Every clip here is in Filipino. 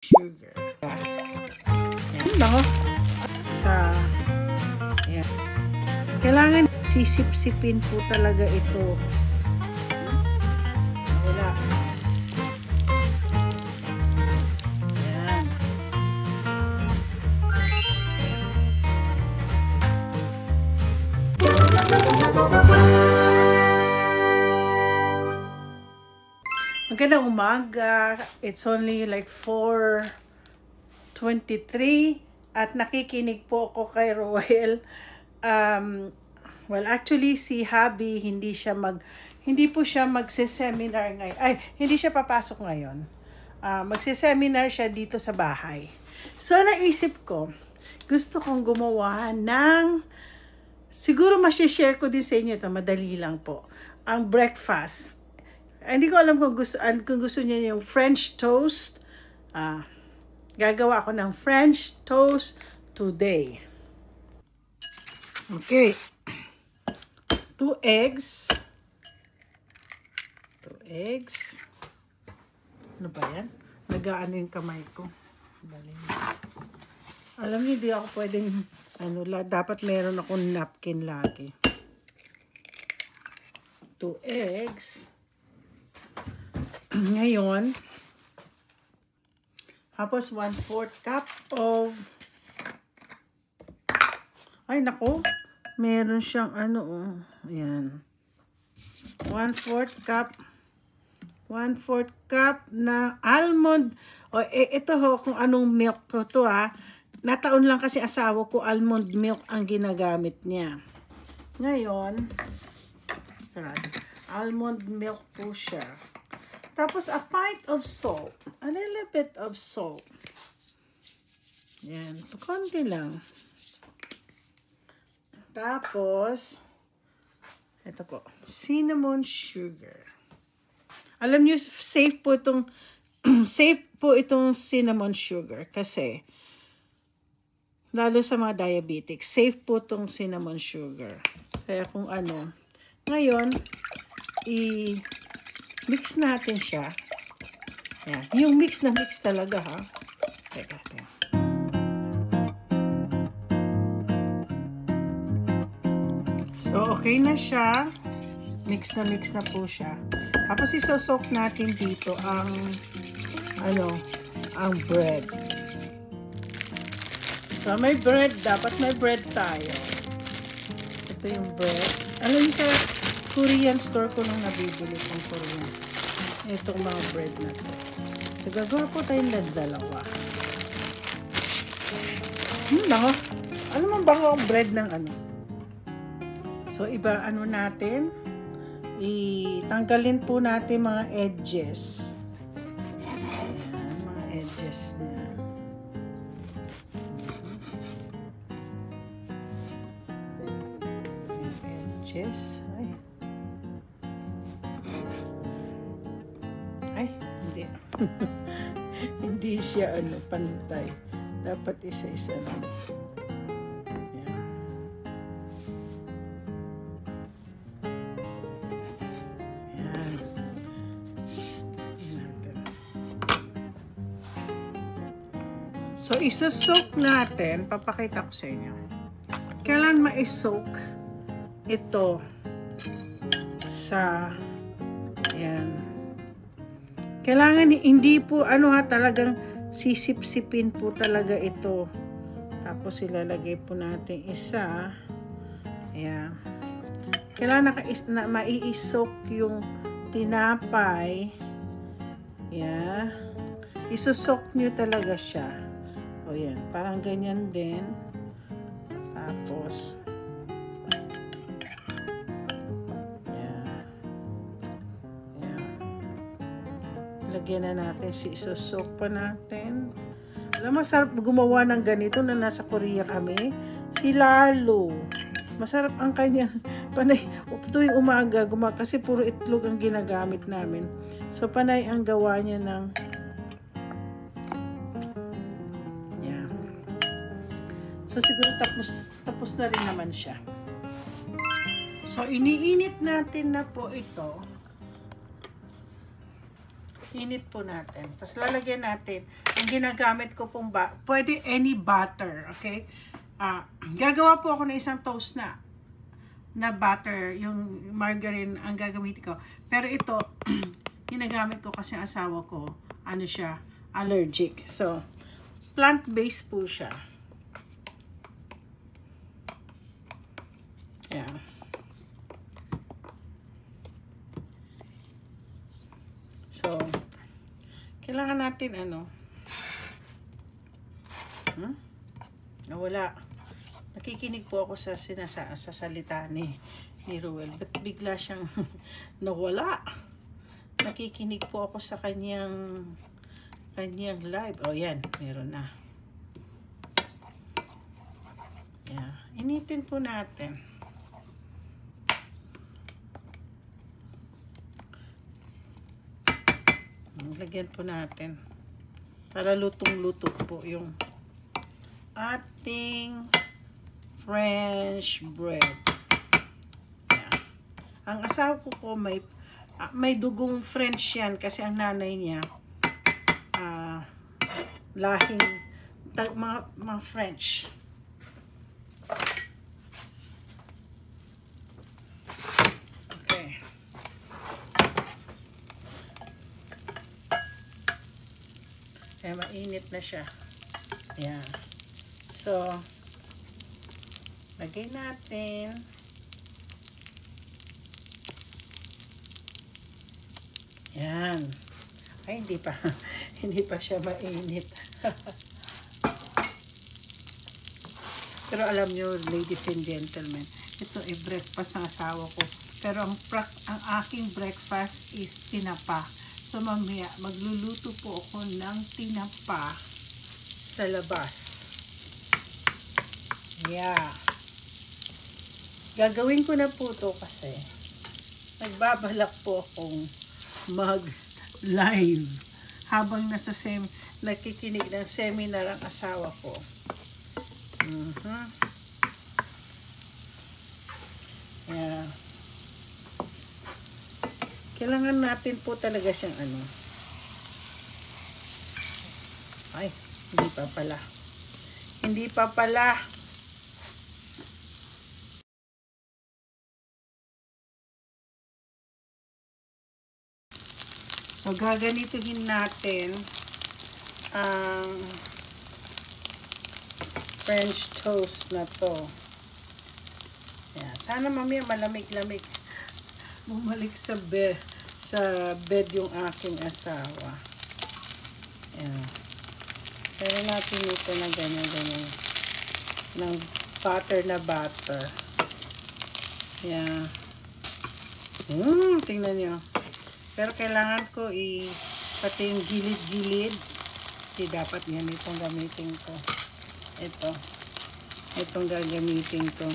sugar. Yan lang sa yan. Kailangan sisip-sipin po talaga ito. Wala. Yan. Magandang umaga. It's only like 4:23 at nakikinig po ako kay Roel. Well, actually si Habi hindi po siya magse-seminar ngayon. Ay, hindi siya papasok ngayon. Magse-seminar siya dito sa bahay. So naisip ko, gusto kong gumawa ng siguro ma-share ko din sa inyo ito, madali lang po. Ang breakfast. Hindi ko alam kung gusto niya yung French toast. Gagawa ako ng French toast today. Okay. 2 eggs. 2 eggs. Ano ba yan? Nag-aano yung kamay ko. Dali. Alam niyo, di ako pwedeng, dapat meron akong napkin lagi. 2 eggs. Ngayon, tapos 1/4 cup of, ay nako, meron siyang ayan. 1/4 cup na almond, ito kung anong milk ko to nataon lang kasi asawa ko, almond milk ang ginagamit niya. Ngayon, almond milk po siya. Tapos, a pint of salt. A little bit of salt. Yan. Konti lang. Tapos, ito po. Cinnamon sugar. Alam niyo, safe po itong cinnamon sugar. Kasi, lalo sa mga diabetic, safe po itong cinnamon sugar. Kaya kung ngayon, mix natin siya. Yan. Yung mix na mix talaga Teka. So, okay na siya. Mix na po siya. Tapos, isosok natin dito ang bread. So, may bread. Dapat may bread tayo. Ito yung bread. Alam niyo sa Korean store ko nung nabibili kong Korean. Itong mga bread na to. So, gagawa po tayo ng dalawa. Bango. Ano man bango ang bread ng So, natin. Itanggalin po natin mga edges. Ayan, mga edges niya. Edges. Hindi. Hindi siya pantay. Dapat isa-isa lang. Ayan. Ayan. So, isa-soak natin. Papakita ko sa inyo. Kailan ma-soak ito sa kailangan hindi po talagang sisip-sipin po talaga ito. Tapos ilalagay po natin isa. Ayan. Kailangan mai-soak yung tinapay. Ayan. Isusok nyo talaga siya. O yan, parang ganyan din. Tapos lagyan na natin, isusok pa natin. Alam mo, masarap gumawa ng ganito na nasa Korea kami. Si Lalo. Masarap ang kanya. Panay, tuwing umaga, kasi puro itlog ang ginagamit namin. So, panay ang gawa niya ng yan. So, siguro tapos na rin naman siya. So, iniinit natin na po ito. Init po natin. Tapos lalagyan natin. ang ginagamit ko pong pwede any butter, okay? Gagawa po ako ng isang toast na butter, yung margarine ang gagamitin ko. Pero ito, ginagamit ko kasi ang asawa ko, ano siya, allergic. So, plant-based po siya. Yeah. So, kailangan natin nawala. Nakikinig po ako sa salita ni Ruel. Ba't bigla siyang nawala? Nakikinig po ako sa kanyang live. Oh, yan. Meron na. Yeah. Initin po natin. Lagyan po natin. Para lutong-luto po yung ating French bread. Yeah. Ang asawa ko may dugong French yan kasi ang nanay niya lahing mga French. Okay. Kaya mainit na siya. Ayan. So, lagay natin. Yan. Ay, hindi pa. Hindi pa siya mainit. Pero alam nyo, ladies and gentlemen, ito ay breakfast ng asawa ko. Pero ang aking breakfast is tinapa. So, mamaya, magluluto po ako ng tinapa sa labas. Yeah. Gagawin ko na po ito kasi nagbabalak po akong mag-live habang nakikinig ng seminar ang asawa ko. Yeah. Kailangan natin po talaga siyang Ay, hindi pa pala. Hindi pa pala. So, gaganituhin natin ang French toast na to. Yeah, sana mamaya malamig-lamig. Bumalik sa bed yung aking asawa. Yeah. Pero natin ito na ganyan. Ng butter na butter. Yeah. Tingnan nyo. Pero kailangan ko pati yung gilid-gilid. Kasi dapat yan itong gamitin ko. Itong gagamitin ko.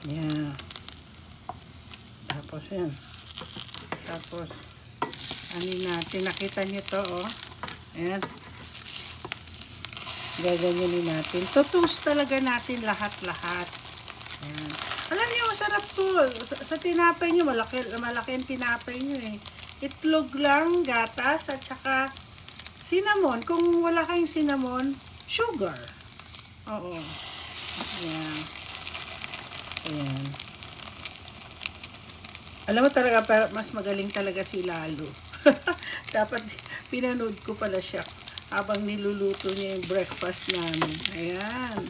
Yeah. Tapos yan. Tapos, natin. Nakita nyo to, oh. Ayan. Gaganyanin natin. Totoast talaga natin lahat-lahat. Ayan. Alam niyo, masarap to. Sa tinapay niyo, malaki ang tinapay niyo eh. Itlog lang, gatas, at saka cinnamon. Kung wala kayong cinnamon, sugar. Oo. Ayan. Ayan. Alam mo talaga, mas magaling talaga si Lalo. Dapat pinanood ko pala siya habang niluluto niya yung breakfast namin. Ayan.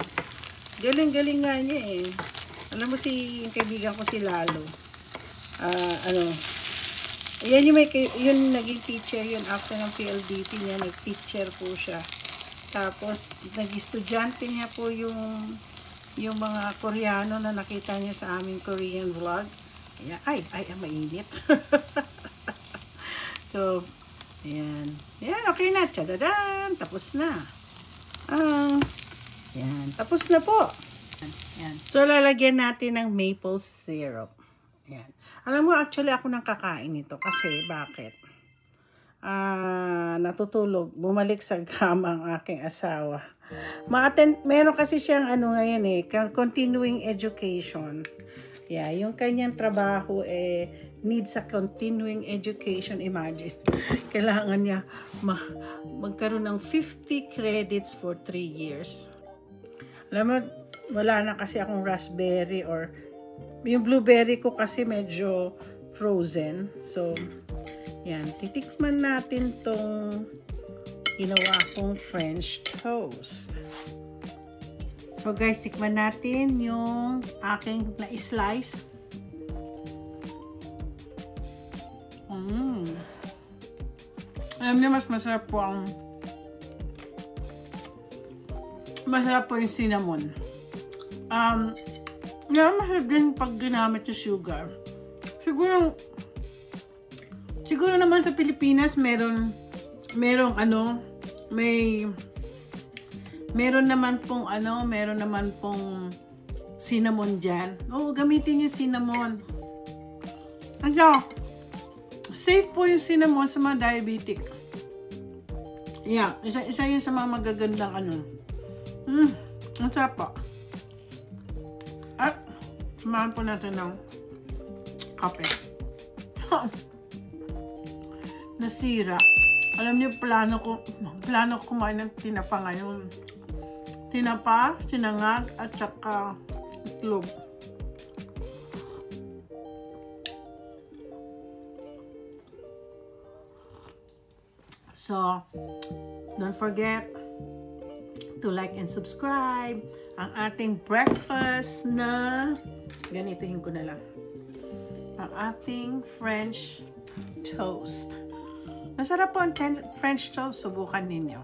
Galing-galing nga niya eh. Alam mo yung kaibigan ko si Lalo. Ayan yung naging teacher yun after ng PLDT niya. Nag-teacher po siya. Tapos, nag-estudyante niya po yung mga Koreano na nakita niya sa aming Korean vlog. Ayan. Ay, mainit. So, ayan. Ayan, okay na. Tadadaan. Tapos na. Ayan. Tapos na po. Ayan. So, lalagyan natin ng maple syrup. Ayan. Alam mo, actually, ako nang kakain ito. Kasi, bakit? Natutulog. Bumalik sa kama ang aking asawa. Meron kasi siyang ngayon continuing education. Yeah, yung kanyang trabaho needs a continuing education. Imagine, kailangan niya magkaroon ng 50 credits for 3 years. Alam mo, wala na kasi akong raspberry or yung blueberry ko kasi medyo frozen. So, yan. Titikman natin tong ginawa kong French toast. So guys, tikman natin yung aking na-slice. Alam niyo, mas masarap po yung cinnamon. Masarap din pag ginamit yung sugar. Siguro naman sa Pilipinas meron naman pong cinnamon dyan. Oo, gamitin yung cinnamon. Safe po yung cinnamon sa mga diabetic. Yeah, isa yun sa mga magagandang ang sarap po. At, samahan po natin ng kape. Nasira. Alam niyo, plano ko kumain ng tinapa ngayon. Tinapa, sinangag, at saka itlog. So, don't forget to like and subscribe. Ang ating breakfast na, ganituhin ko na lang. Ang ating French toast. Masarap po ang French toast. Subukan ninyo.